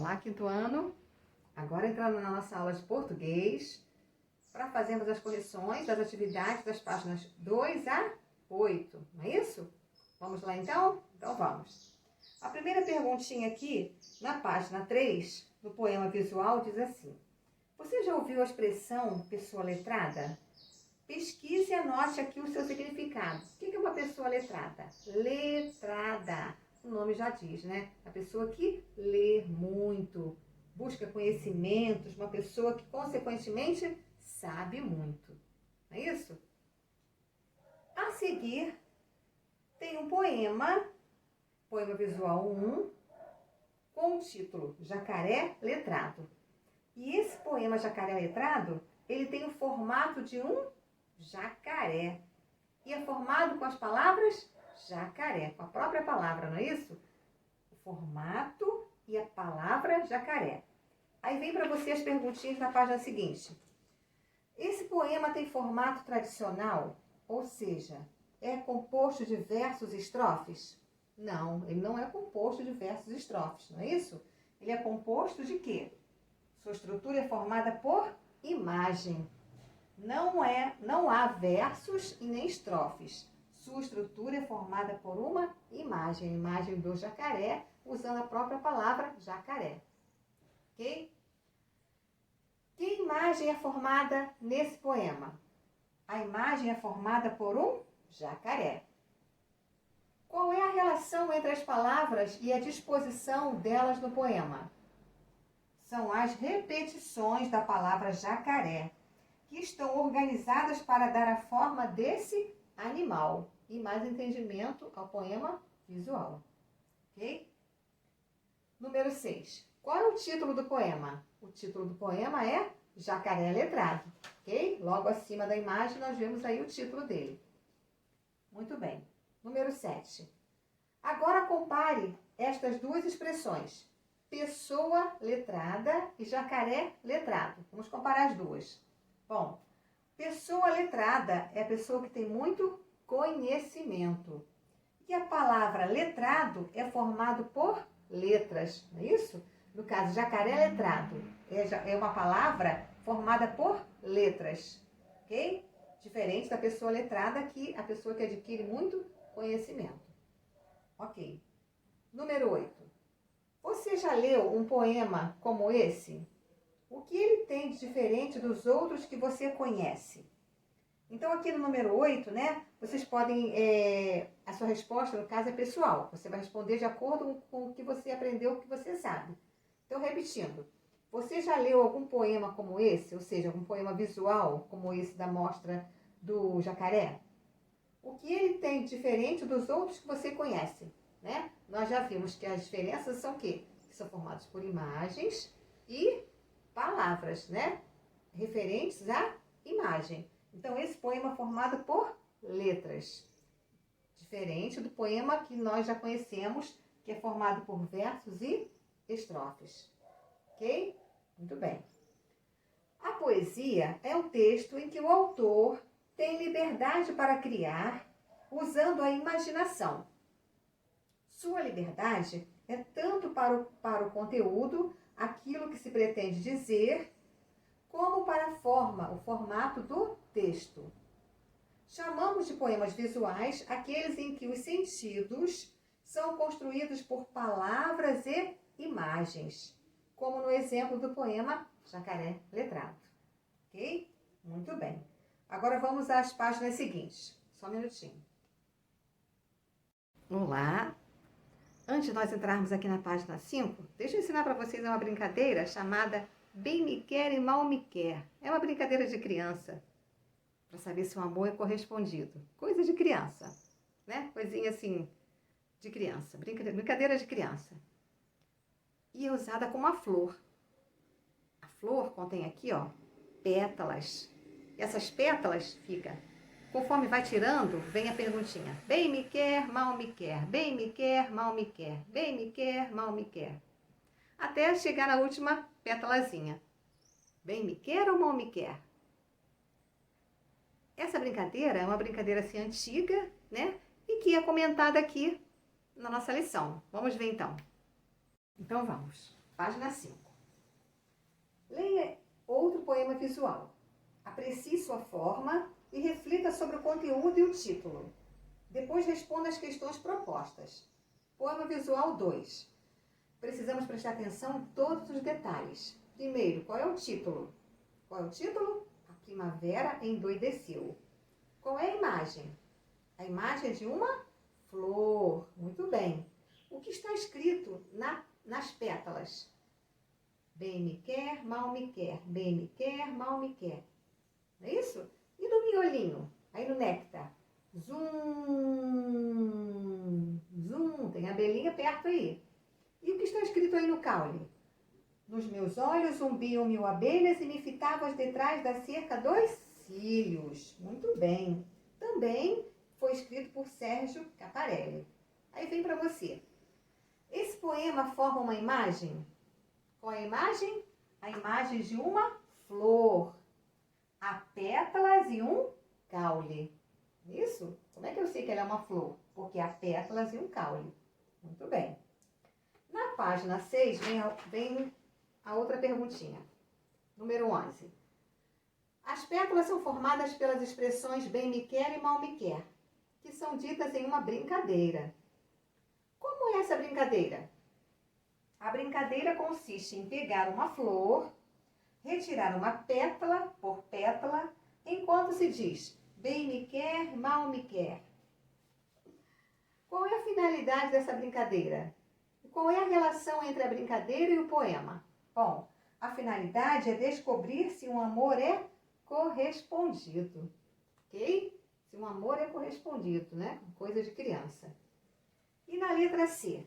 Olá, quinto ano. Agora entrando na nossa aula de português para fazermos as correções das atividades das páginas 2 a 8, não é isso? Vamos lá então? Então vamos. A primeira perguntinha aqui, na página 3, do poema visual, diz assim: você já ouviu a expressão pessoa letrada? Pesquise e anote aqui o seu significado. O que é uma pessoa letrada? Letrada. O nome já diz, né? A pessoa que lê muito, busca conhecimentos, uma pessoa que, consequentemente, sabe muito. Não é isso? A seguir, tem um poema visual 1, com o título Jacaré Letrado. E esse poema Jacaré Letrado, ele tem o formato de um jacaré. E é formado com as palavras jacaré, com a própria palavra, não é isso? O formato e a palavra jacaré. Aí vem para você as perguntinhas na página seguinte. Esse poema tem formato tradicional, ou seja, é composto de versos e estrofes? Não, ele não é composto de versos e estrofes, não é isso? Ele é composto de quê? Sua estrutura é formada por imagem. Não há versos e nem estrofes. Sua estrutura é formada por uma imagem, a imagem do jacaré, usando a própria palavra jacaré. Ok? Que imagem é formada nesse poema? A imagem é formada por um jacaré. Qual é a relação entre as palavras e a disposição delas no poema? São as repetições da palavra jacaré, que estão organizadas para dar a forma desse animal e mais entendimento ao poema visual. Ok? Número 6. Qual é o título do poema? O título do poema é Jacaré Letrado. Ok? Logo acima da imagem nós vemos aí o título dele. Muito bem. Número 7. Agora compare estas duas expressões. Pessoa letrada e jacaré letrado. Vamos comparar as duas. Bom, pessoa letrada é a pessoa que tem muito conhecimento. E a palavra letrado é formado por letras, não é isso? No caso, jacaré letrado é uma palavra formada por letras, ok? Diferente da pessoa letrada, que a pessoa que adquire muito conhecimento. Ok. Número 8. Você já leu um poema como esse? O que ele tem de diferente dos outros que você conhece? Então, aqui no número 8, né, vocês podem, a sua resposta, no caso, é pessoal. Você vai responder de acordo com o que você aprendeu, o que você sabe. Então, repetindo, você já leu algum poema como esse? Ou seja, algum poema visual, como esse da mostra do jacaré? O que ele tem de diferente dos outros que você conhece? Né? Nós já vimos que as diferenças são o quê? Que são formadas por imagens e palavras, né? Referentes à imagem. Então, esse poema é formado por letras. Diferente do poema que nós já conhecemos, que é formado por versos e estrofes. Ok? Muito bem. A poesia é um texto em que o autor tem liberdade para criar, usando a imaginação. Sua liberdade é tanto para o conteúdo, aquilo que se pretende dizer, como para a forma, o formato do texto. Chamamos de poemas visuais aqueles em que os sentidos são construídos por palavras e imagens, como no exemplo do poema Jacaré Letrado. Ok? Muito bem. Agora vamos às páginas seguintes. Só um minutinho. Olá! Antes de nós entrarmos aqui na página 5, deixa eu ensinar para vocês uma brincadeira chamada Bem me quer e mal me quer. É uma brincadeira de criança, para saber se o amor é correspondido. Coisa de criança, né? Coisinha assim, de criança. Brincadeira de criança. E é usada como a flor. A flor contém aqui, ó, pétalas. E essas pétalas fica, conforme vai tirando, vem a perguntinha. Bem me quer, mal me quer. Bem me quer, mal me quer. Bem me quer, mal me quer. Até chegar na última pétalazinha. Bem me quer ou mal me quer? Essa brincadeira é uma brincadeira assim antiga, né? E que é comentada aqui na nossa lição. Vamos ver então. Então vamos. página 5. Leia outro poema visual. Aprecie sua forma e reflita sobre o conteúdo e o título. Depois responda as questões propostas. Poema visual 2. Precisamos prestar atenção em todos os detalhes. Primeiro, qual é o título? Qual é o título? A primavera endoideceu. Qual é a imagem? A imagem de uma flor. Muito bem. O que está escrito nas pétalas? Bem me quer, mal me quer. Bem me quer, mal me quer. Não é isso? E no miolinho? Aí no néctar? Zum, zum. Tem a abelhinha perto aí. E o que está escrito aí no caule? Nos meus olhos zumbiam 1000 abelhas e me fitavam detrás da cerca dos cílios. Muito bem. Também foi escrito por Sérgio Caparelli. Aí vem para você. Esse poema forma uma imagem? Qual é a imagem? A imagem de uma flor. Há pétalas e um caule. Isso? Como é que eu sei que ela é uma flor? Porque há pétalas e um caule. Muito bem. Na página 6 vem a outra perguntinha. Número 11. As pétalas são formadas pelas expressões bem me quer e mal me quer, que são ditas em uma brincadeira. Como é essa brincadeira? A brincadeira consiste em pegar uma flor, retirar uma pétala por pétala, enquanto se diz bem me quer, mal me quer. Qual é a finalidade dessa brincadeira? Qual é a relação entre a brincadeira e o poema? Bom, a finalidade é descobrir se um amor é correspondido, ok? Se um amor é correspondido, né? Coisa de criança. E na letra C,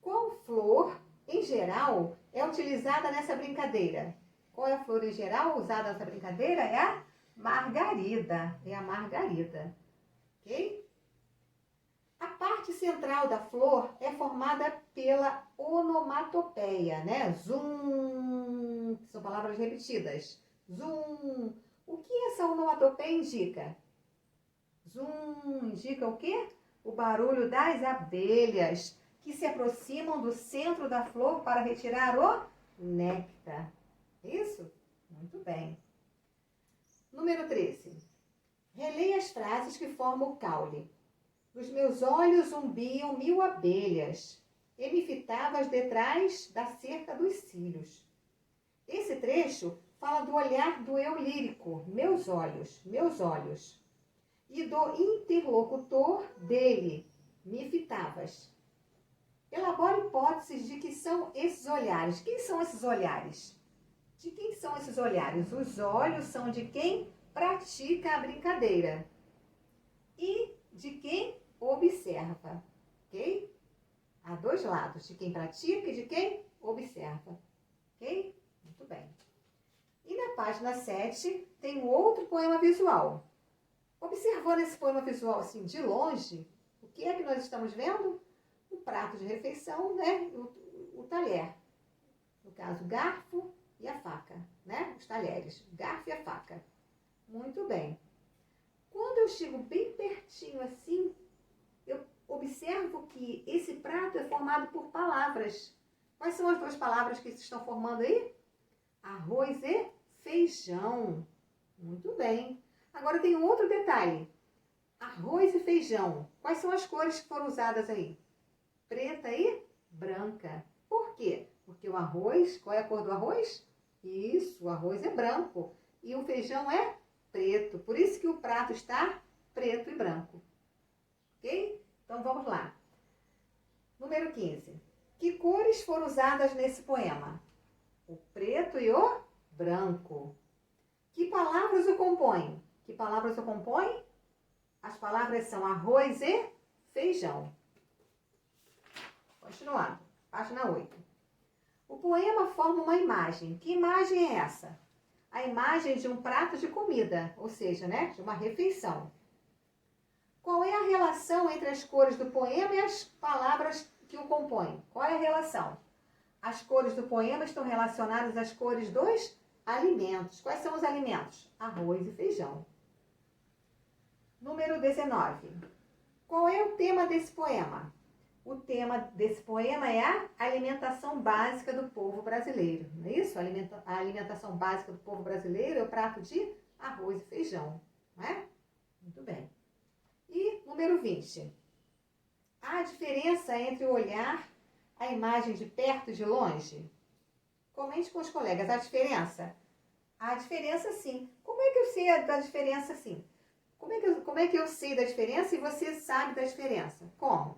qual flor, em geral, é utilizada nessa brincadeira? Qual é a flor em geral usada nessa brincadeira? É a margarida. É a margarida, ok? A parte central da flor é formada pela onomatopeia, né? Zum, são palavras repetidas. Zum. O que essa onomatopeia indica? Zum indica o quê? O barulho das abelhas que se aproximam do centro da flor para retirar o néctar. Isso? Muito bem. Número 13. Releia as frases que formam o caule. Nos meus olhos zumbiam 1000 abelhas, e me fitavas detrás da cerca dos cílios. Esse trecho fala do olhar do eu lírico, meus olhos, e do interlocutor dele, me fitavas. Elabora hipóteses de que são esses olhares. Quem são esses olhares? De quem são esses olhares? Os olhos são de quem pratica a brincadeira e de quem observa, ok? Há dois lados, de quem pratica e de quem observa, ok? Muito bem. E na página 7 tem um outro poema visual. Observando esse poema visual assim de longe, o que é que nós estamos vendo? O prato de refeição, né? O talher. No caso, o garfo e a faca, né? Os talheres, o garfo e a faca. Muito bem. Quando eu chego bem pertinho assim, eu observo que esse prato é formado por palavras. Quais são as duas palavras que se estão formando aí? Arroz e feijão. Muito bem. Agora tem um outro detalhe. Arroz e feijão. Quais são as cores que foram usadas aí? Preta e branca. Por quê? Porque o arroz, qual é a cor do arroz? Isso, o arroz é branco. E o feijão é preto. Por isso que o prato está preto e branco. Ok? Então vamos lá. Número 15. Que cores foram usadas nesse poema? O preto e o branco. Que palavras o compõem? Que palavras o compõem? As palavras são arroz e feijão. Continuando. Página 8. O poema forma uma imagem. Que imagem é essa? A imagem de um prato de comida, ou seja, né, de uma refeição. Qual é a relação entre as cores do poema e as palavras que o compõem? Qual é a relação? As cores do poema estão relacionadas às cores dos alimentos. Quais são os alimentos? Arroz e feijão. Número 19. Qual é o tema desse poema? o tema desse poema é a alimentação básica do povo brasileiro, não é isso? A alimentação básica do povo brasileiro é o prato de arroz e feijão, não é? Muito bem. E número 20. Há diferença entre olhar a imagem de perto e de longe? Comente com os colegas. Há diferença? Há diferença, sim. Como é que eu sei da diferença, sim? Como é que eu sei da diferença e você sabe da diferença? Como?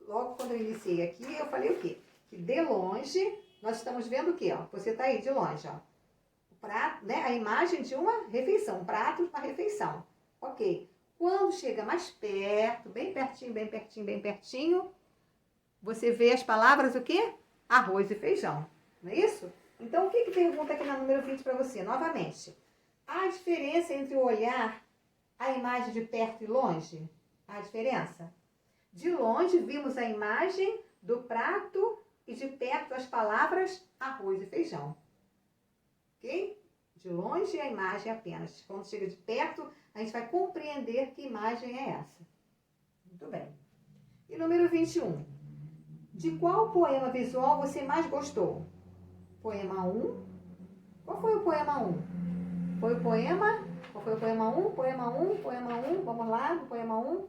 Logo quando eu iniciei aqui, eu falei o quê? Que de longe, nós estamos vendo o quê? Ó? Você está aí de longe, ó. O prato, né? A imagem de uma refeição, um prato de uma refeição. Ok. Quando chega mais perto, bem pertinho, bem pertinho, bem pertinho, você vê as palavras o quê? Arroz e feijão. Não é isso? Então, o que pergunta aqui na número 20 para você? Novamente. Há diferença entre o olhar a imagem de perto e longe? Há diferença? De longe, vimos a imagem do prato e de perto as palavras arroz e feijão. Ok? De longe, a imagem apenas. Quando chega de perto, a gente vai compreender que imagem é essa. Muito bem. E número 21. De qual poema visual você mais gostou? Poema 1. Qual foi o poema 1? Foi o poema? Qual foi o poema 1? Poema 1, poema 1. Vamos lá, do poema 1.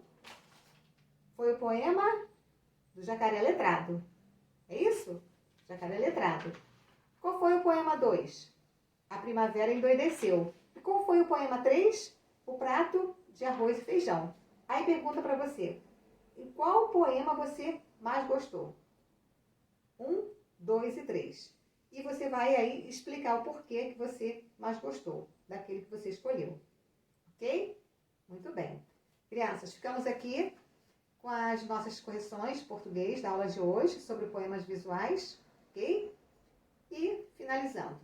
Foi o poema do Jacaré Letrado. É isso? Jacaré Letrado. Qual foi o poema 2? A Primavera Endoideceu. E qual foi o poema 3? O Prato de Arroz e Feijão. Aí pergunta para você, em qual poema você mais gostou? 1, 2 e 3. E você vai aí explicar o porquê que você mais gostou daquele que você escolheu. Ok? Muito bem. Crianças, ficamos aqui com as nossas correções de português da aula de hoje sobre poemas visuais. Ok? E finalizando.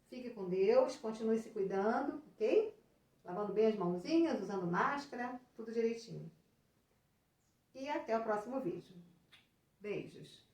Fique com Deus, continue se cuidando, ok? Lavando bem as mãozinhas, usando máscara, tudo direitinho. E até o próximo vídeo. Beijos!